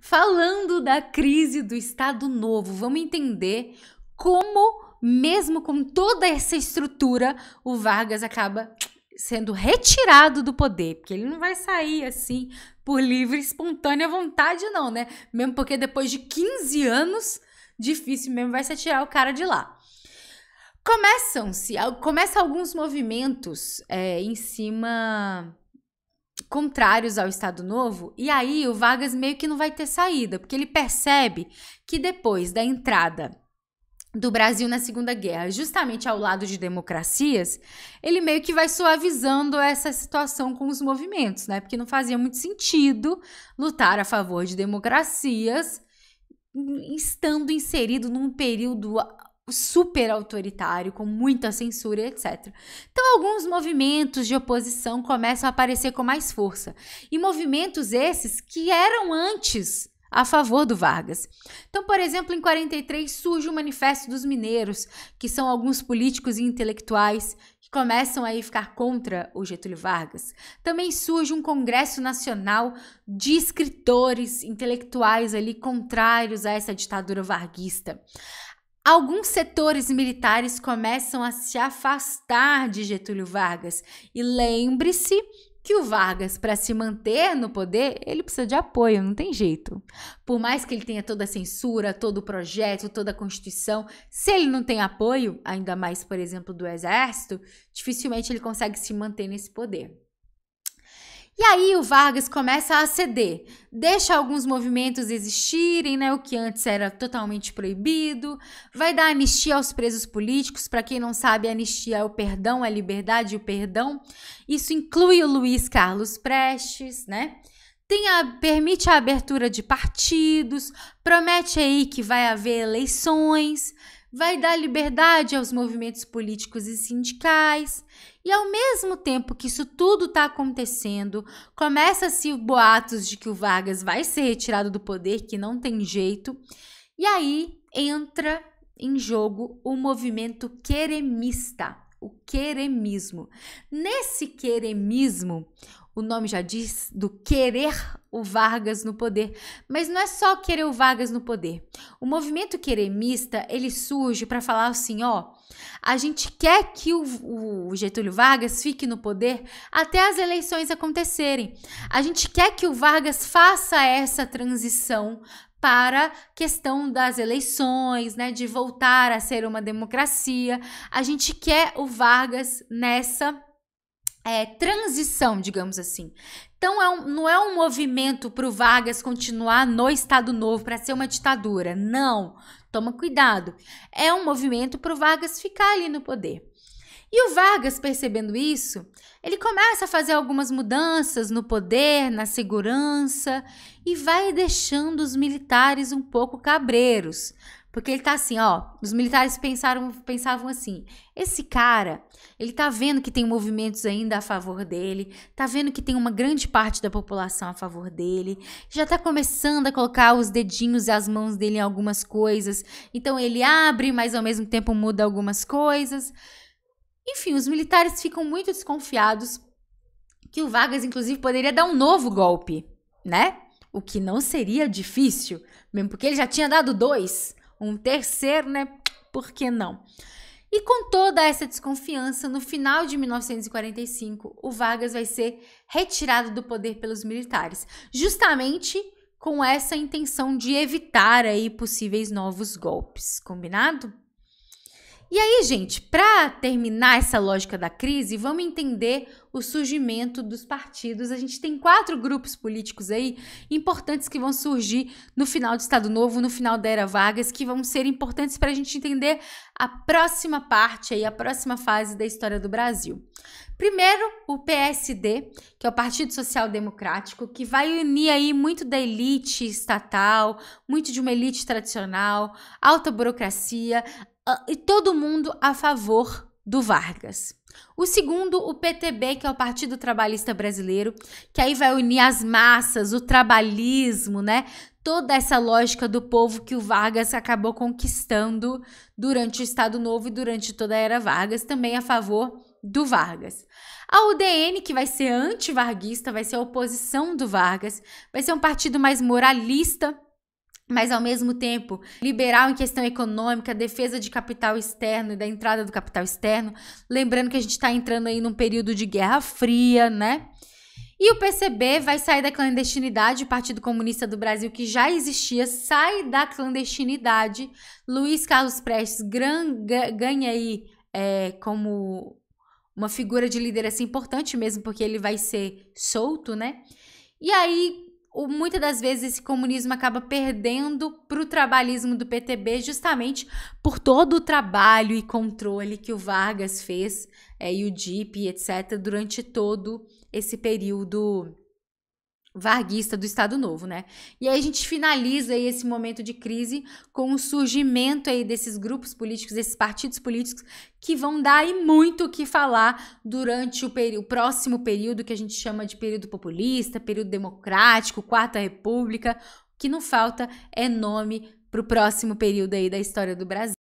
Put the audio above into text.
falando da crise do Estado Novo. Vamos entender como, mesmo com toda essa estrutura, o Vargas acaba sendo retirado do poder, porque ele não vai sair assim por livre e espontânea vontade não, né? Mesmo porque depois de 15 anos, difícil mesmo vai se tirar o cara de lá. Começam alguns movimentos em cima contrários ao Estado Novo, e aí o Vargas meio que não vai ter saída, porque ele percebe que depois da entrada do Brasil na Segunda Guerra, justamente ao lado de democracias, ele meio que vai suavizando essa situação com os movimentos, né? Porque não fazia muito sentido lutar a favor de democracias estando inserido num período super autoritário, com muita censura, etc. Então, alguns movimentos de oposição começam a aparecer com mais força. E movimentos esses que eram antes a favor do Vargas. Então, por exemplo, em 43 surge o Manifesto dos Mineiros, que são alguns políticos e intelectuais que começam a ficar contra o Getúlio Vargas. Também surge um Congresso Nacional de escritores intelectuais ali contrários a essa ditadura varguista. Alguns setores militares começam a se afastar de Getúlio Vargas. E lembre-se que o Vargas, para se manter no poder, ele precisa de apoio, não tem jeito. Por mais que ele tenha toda a censura, todo o projeto, toda a Constituição, se ele não tem apoio, ainda mais, por exemplo, do Exército, dificilmente ele consegue se manter nesse poder. E aí o Vargas começa a ceder, deixa alguns movimentos existirem, né, o que antes era totalmente proibido, vai dar anistia aos presos políticos. Para quem não sabe, a anistia é o perdão, a liberdade e o perdão. Isso inclui o Luiz Carlos Prestes, né? Permite a abertura de partidos, promete aí que vai haver eleições, vai dar liberdade aos movimentos políticos e sindicais. E ao mesmo tempo que isso tudo está acontecendo, começa-se boatos de que o Vargas vai ser retirado do poder, que não tem jeito. E aí entra em jogo o movimento queremista, o queremismo. Nesse queremismo, o nome já diz, do querer o Vargas no poder. Mas não é só querer o Vargas no poder. O movimento queremista, ele surge para falar assim, ó, a gente quer que o Getúlio Vargas fique no poder até as eleições acontecerem. A gente quer que o Vargas faça essa transição para a questão das eleições, né, de voltar a ser uma democracia. A gente quer o Vargas nessa transição, digamos assim. Então, não é um movimento para o Vargas continuar no Estado Novo para ser uma ditadura. Não, toma cuidado. É um movimento para o Vargas ficar ali no poder. E o Vargas, percebendo isso, ele começa a fazer algumas mudanças no poder, na segurança, e vai deixando os militares um pouco cabreiros. Porque ele tá assim, ó, os militares pensavam assim, esse cara, ele tá vendo que tem movimentos ainda a favor dele, tá vendo que tem uma grande parte da população a favor dele, já tá começando a colocar os dedinhos e as mãos dele em algumas coisas, então ele abre, mas ao mesmo tempo muda algumas coisas. Enfim, os militares ficam muito desconfiados que o Vargas, inclusive, poderia dar um novo golpe, né? O que não seria difícil, mesmo porque ele já tinha dado 2. Um terceiro, né? Por que não? E com toda essa desconfiança, no final de 1945, o Vargas vai ser retirado do poder pelos militares, justamente com essa intenção de evitar aí possíveis novos golpes, combinado? E aí, gente, para terminar essa lógica da crise, vamos entender o surgimento dos partidos. A gente tem 4 grupos políticos aí importantes que vão surgir no final do Estado Novo, no final da Era Vargas, que vão ser importantes para a gente entender a próxima parte, aí, a próxima fase da história do Brasil. Primeiro, o PSD, que é o Partido Social Democrático, que vai unir aí muito da elite estatal, muito de uma elite tradicional, alta burocracia, e todo mundo a favor do Vargas. O segundo, o PTB, que é o Partido Trabalhista Brasileiro, que aí vai unir as massas, o trabalhismo, né? Toda essa lógica do povo que o Vargas acabou conquistando durante o Estado Novo e durante toda a Era Vargas, também a favor do Vargas. A UDN, que vai ser anti-varguista, vai ser a oposição do Vargas, vai ser um partido mais moralista, mas ao mesmo tempo liberal em questão econômica, defesa de capital externo e da entrada do capital externo. Lembrando que a gente está entrando aí num período de Guerra Fria, né? E o PCB vai sair da clandestinidade, o Partido Comunista do Brasil, que já existia, sai da clandestinidade. Luiz Carlos Prestes ganha aí como uma figura de liderança importante mesmo, porque ele vai ser solto, né? E aí, muitas das vezes, esse comunismo acaba perdendo para o trabalhismo do PTB, justamente por todo o trabalho e controle que o Vargas fez, e o DIP, etc., durante todo esse período varguista do Estado Novo, né? E aí a gente finaliza aí esse momento de crise com o surgimento aí desses grupos políticos, desses partidos políticos que vão dar aí muito o que falar durante o próximo período que a gente chama de período populista, período democrático, Quarta República. O que não falta é nome para o próximo período aí da história do Brasil.